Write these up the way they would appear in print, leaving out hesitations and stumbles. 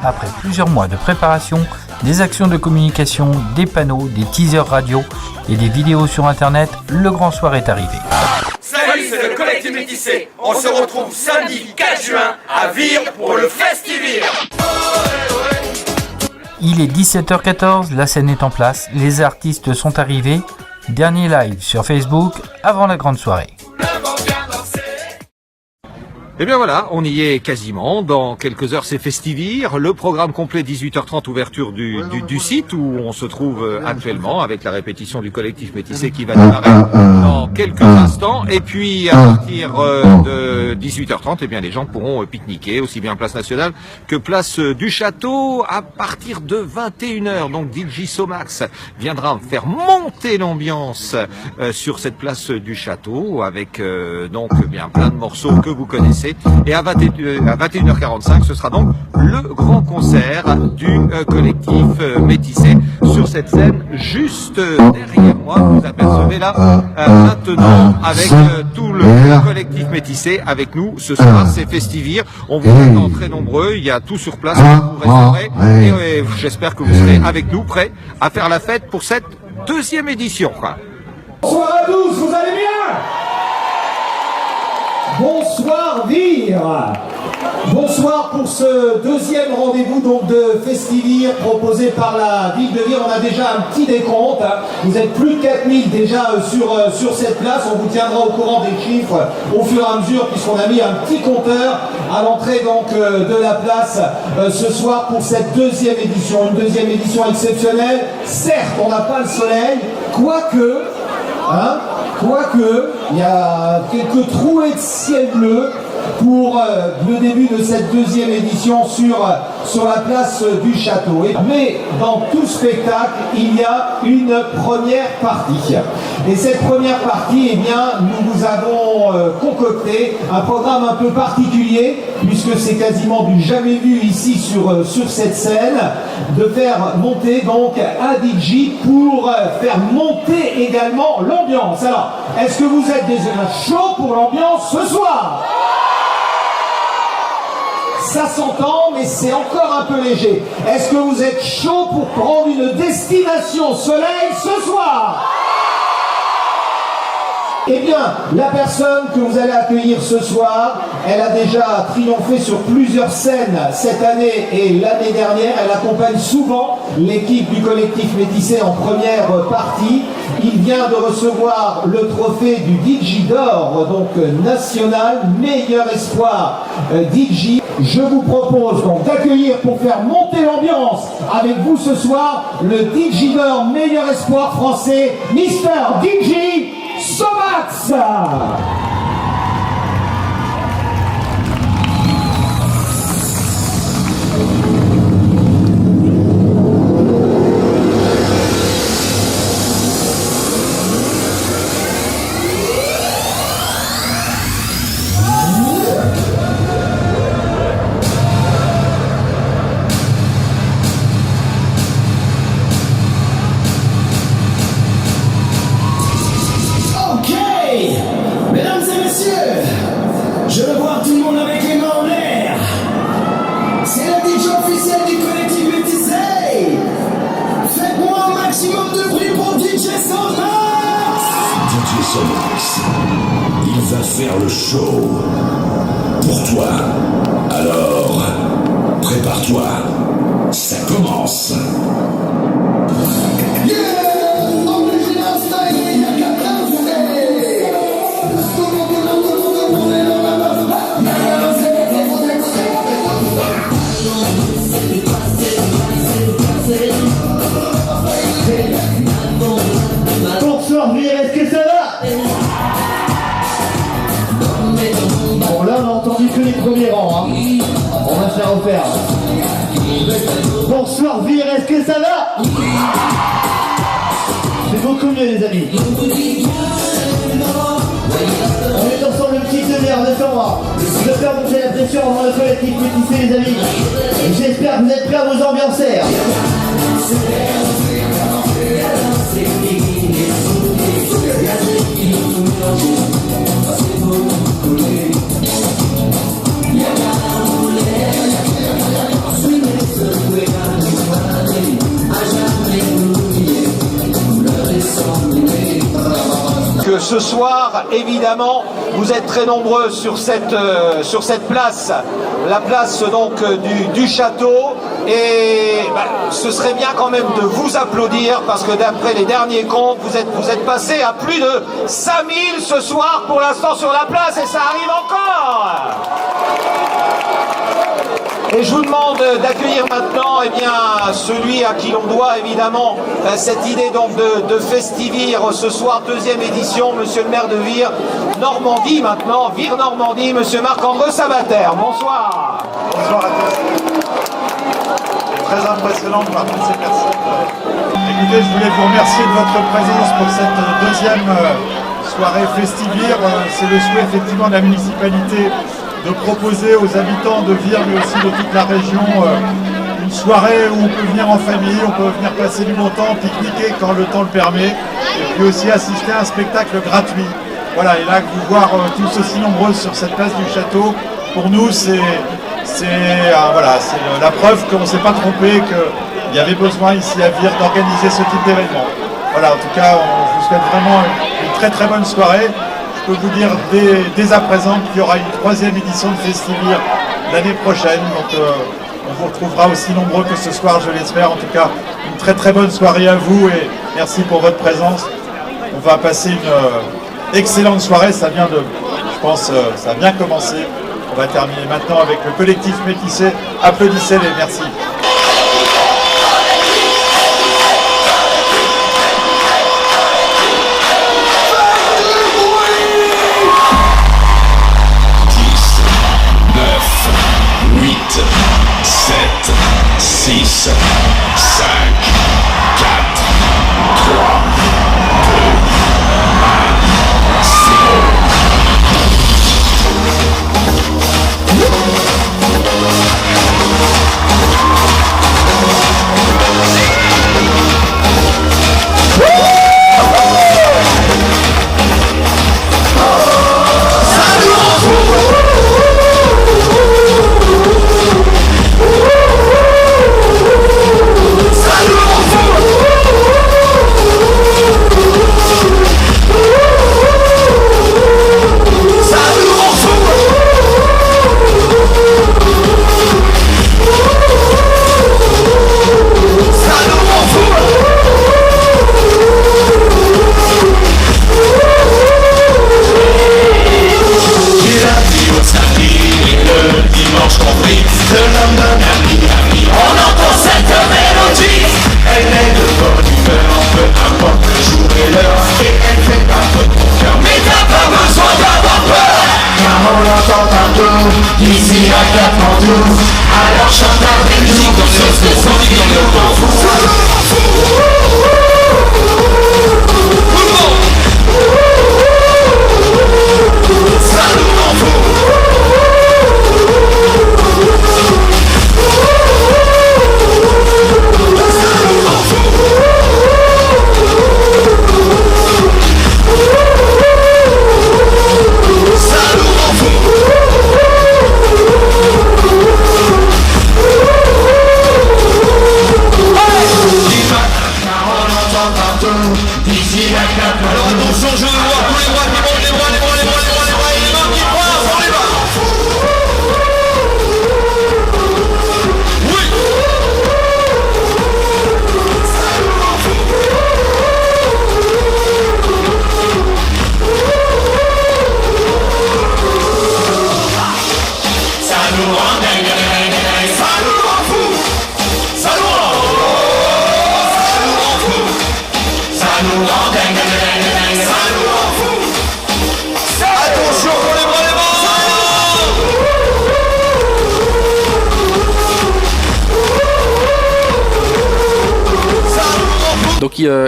Après plusieurs mois de préparation, des actions de communication, des panneaux, des teasers radio et des vidéos sur internet, le grand soir est arrivé. Salut, c'est le collectif Métissé. On se retrouve samedi 4 juin à Vire pour le Festivir. Il est 17h14, la scène est en place, les artistes sont arrivés. Dernier live sur Facebook avant la grande soirée. Et bien voilà, on y est quasiment. Dans quelques heures, c'est Festivir. Le programme complet 18h30, ouverture du site où on se trouve actuellement avec la répétition du collectif Métissé qui va démarrer dans quelques instants. Et puis à partir de 18h30, eh bien les gens pourront pique-niquer aussi bien place Nationale que place du Château à partir de 21h. Donc DJ Somax viendra faire monter l'ambiance sur cette place du Château avec donc bien plein de morceaux que vous connaissez. Et à 21h45, ce sera donc le grand concert du collectif Métissé sur cette scène juste derrière moi. Vous apercevez là maintenant avec tout le collectif Métissé avec nous. Ce soir, c'est Festivir. On vous attend très nombreux. Il y a tout sur place. Vous resterez et j'espère que vous serez avec nous, prêts à faire la fête pour cette deuxième édition. Bonsoir à tous, vous allez bien? Bonsoir Vire. Bonsoir pour ce deuxième rendez-vous donc de Festivir proposé par la ville de Vire. On a déjà un petit décompte. Vous êtes plus de 4000 déjà sur cette place. On vous tiendra au courant des chiffres au fur et à mesure puisqu'on a mis un petit compteur à l'entrée donc de la place ce soir pour cette deuxième édition. Une deuxième édition exceptionnelle. Certes, on n'a pas le soleil, quoique, il y a quelques trouées de ciel bleu pour le début de cette deuxième édition sur la place du Château. Mais dans tout spectacle, il y a une première partie. Et cette première partie, eh bien, nous vous avons concocté un programme un peu particulier, puisque c'est quasiment du jamais vu ici sur cette scène, de faire monter donc un DJ pour faire monter également l'ambiance. Alors, est-ce que vous êtes déjà chaud pour l'ambiance ce soir ? Ça s'entend, mais c'est encore un peu léger. Est-ce que vous êtes chaud pour prendre une destination soleil ce soir ? Eh bien, la personne que vous allez accueillir ce soir, elle a déjà triomphé sur plusieurs scènes cette année et l'année dernière. Elle accompagne souvent l'équipe du collectif Métissé en première partie. Il vient de recevoir le trophée du DJ d'or, donc national, meilleur espoir DJ. Je vous propose donc d'accueillir pour faire monter l'ambiance avec vous ce soir le DJ d'or, meilleur espoir français, Mr. DJ Somax. Il va faire le show pour toi. Alors, prépare-toi, ça commence. Bonsoir, est-ce que ça va? Bon, là on a entendu que les premiers rangs, hein. On va se faire refaire. Bonsoir Vire, est-ce que ça va? C'est beaucoup mieux les amis. On est ensemble une petite demi-heure de temps. Je vais faire monter la pression avant le collectif Métissé les amis. Et j'espère que vous êtes prêts à vous ambiancer. ce soir, évidemment, vous êtes très nombreux sur cette place, la place donc du château, et ce serait bien quand même de vous applaudir parce que d'après les derniers comptes, vous êtes passé à plus de 5000 ce soir pour l'instant sur la place, et ça arrive encore. Et je vous demande d'accueillir maintenant celui à qui l'on doit évidemment cette idée donc de Festivir ce soir, deuxième édition, monsieur le maire de Vire Normandie maintenant, Vire Normandie, monsieur Marc-André Sabater. Bonsoir. Bonsoir à tous. C'est très impressionnant de voir toutes ces personnes. Écoutez, je voulais vous remercier de votre présence pour cette deuxième soirée Festivir. C'est le souhait effectivement de la municipalité de proposer aux habitants de Vire, mais aussi de toute la région, une soirée où on peut venir en famille, on peut venir passer du bon temps, pique-niquer quand le temps le permet, et puis aussi assister à un spectacle gratuit. Voilà, et là, vous voir tous aussi nombreux sur cette place du château, pour nous, c'est la preuve qu'on ne s'est pas trompé, qu'il y avait besoin ici à Vire d'organiser ce type d'événement. Voilà, en tout cas, je vous souhaite vraiment une très très bonne soirée. Je peux vous dire dès à présent qu'il y aura une troisième édition de Festivir l'année prochaine. Donc on vous retrouvera aussi nombreux que ce soir, je l'espère. En tout cas, une très très bonne soirée à vous et merci pour votre présence. On va passer une excellente soirée. Ça vient ça a bien commencé. On va terminer maintenant avec le collectif Métissé. Applaudissez-les, merci.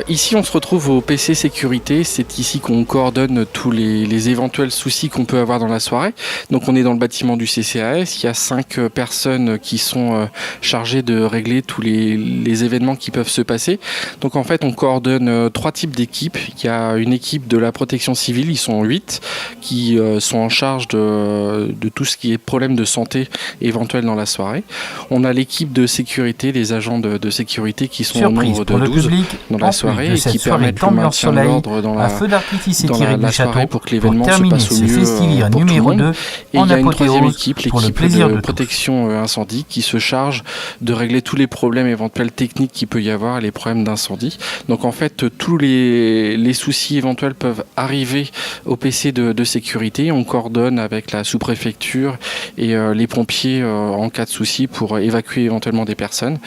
Ici on se retrouve au PC Sécurité, c'est ici qu'on coordonne tous les éventuels soucis qu'on peut avoir dans la soirée. Donc on est dans le bâtiment du CCAS, il y a 5 personnes qui sont chargées de régler tous les événements qui peuvent se passer. Donc en fait on coordonne 3 types d'équipes. Il y a une équipe de la protection civile, ils sont 8, qui sont en charge de tout ce qui est problème de santé éventuel dans la soirée. On a l'équipe de sécurité, les agents de sécurité qui sont au nombre de 12. Surprise pour le public, dans la soirée et qui permettent le maintien de l'ordre dans la feu d'artifice dans étiré la du château soirée pour que l'événement se terminer passe au ce mieux Festivir pour tout le numéro monde. 2 Et il en y a une troisième apothéose équipe, pour le l'équipe plaisir de de protection incendie, qui se charge de régler tous les problèmes éventuels techniques qu'il peut y avoir, les problèmes d'incendie. Donc en fait, tous les soucis éventuels peuvent arriver au PC de sécurité. On coordonne avec la sous-préfecture et les pompiers en cas de souci pour évacuer éventuellement des personnes.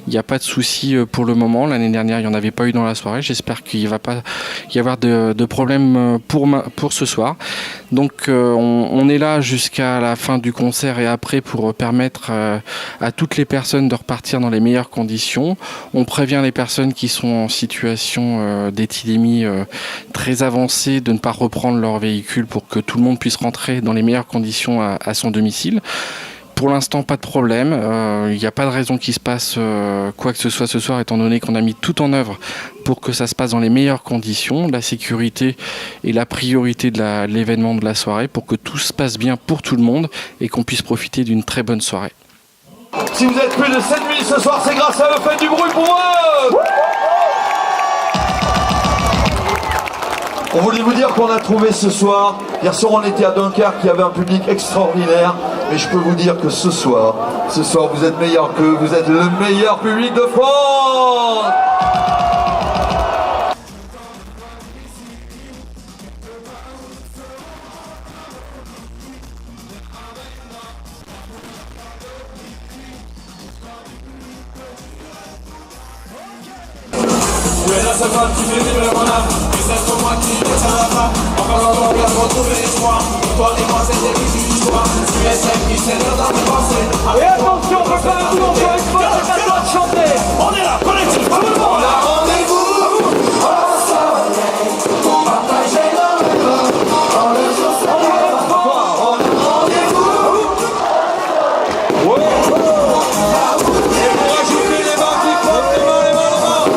Il n'y a pas de souci pour le moment. L'année dernière, il n'y en avait pas eu dans la soirée. J'espère qu'il ne va pas y avoir de problème pour ce soir. Donc on est là jusqu'à la fin du concert et après pour permettre à toutes les personnes de repartir dans les meilleures conditions. On prévient les personnes qui sont en situation d'épidémie très avancée de ne pas reprendre leur véhicule pour que tout le monde puisse rentrer dans les meilleures conditions à son domicile. Pour l'instant, pas de problème. Il n'y a pas de raison qu'il se passe quoi que ce soit ce soir, étant donné qu'on a mis tout en œuvre pour que ça se passe dans les meilleures conditions. La sécurité est la priorité de l'événement de la soirée pour que tout se passe bien pour tout le monde et qu'on puisse profiter d'une très bonne soirée. Si vous êtes plus de 7000 ce soir, c'est grâce à eux. Faites du bruit pour eux. On voulait vous dire qu'on a trouvé ce soir, hier soir on était à Dunkerque, il y avait un public extraordinaire, mais je peux vous dire que ce soir vous êtes meilleur qu'eux, vous êtes le meilleur public de France. Ça va, tu fais des belles renards. Et c'est pour moi qui ne ça va pas. Encore on va retrouver l'espoir. Toi et moi, c'est des vies du soir. Tu es celle qui s'élève dans mes pensées. Et attention, préparez-vous, encore une fois, c'est à toi de chanter. On est là, collectif, tout le monde. On a rendez-vous au soleil pour partager nos rêves. Quand le jour se lève, on a rendez-vous. Ouais. Et pour ajouter les mains qui frottent, les mains, les mains, les mains.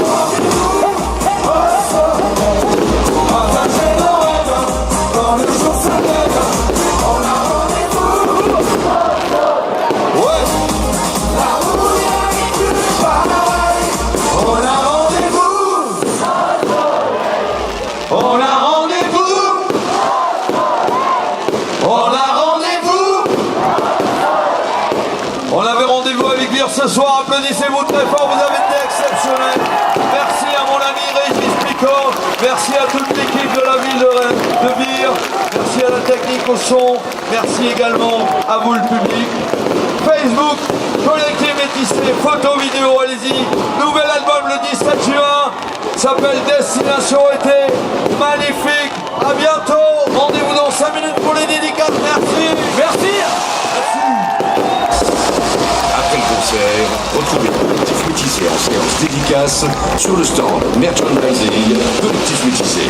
Ce soir, applaudissez-vous très fort, vous avez été exceptionnels. Merci à mon ami Régis Picot, merci à toute l'équipe de la ville de Vire, merci à la technique au son, merci également à vous le public. Facebook, Collectif Métissé, photo, vidéo, allez-y. Nouvel album le 17 juin, s'appelle Destination Été, magnifique, à bientôt, rendez-vous dans 5 minutes pour les dédicaces, merci. Merci. Après le concert, retrouvez le Collectif Métissé en séance dédicace sur le stand Merchandising Collectif Métissé.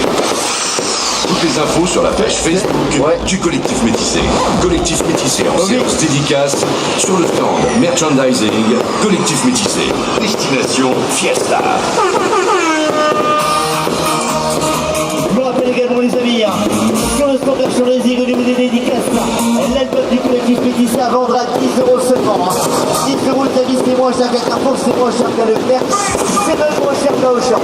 Toutes les infos sur la page Facebook du Collectif Métissé. Collectif Métissé en séance dédicace sur le stand Merchandising Collectif Métissé. Destination Fiesta. Je vous rappelle également les amis, sur le stand Merchandising au niveau des dédicaces, l'album du Collectif Métissé à vendre à 10 € seulement. Dites-vous les amis, c'est moins cher qu'à Carrefour, c'est moins cher qu'à Leclerc, c'est même moins cher qu'à Auchan.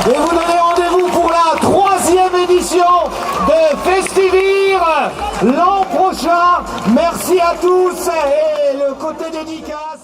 Et vous donnez rendez-vous pour la 3e édition de Festivir l'an prochain. Merci à tous et le côté dédicace.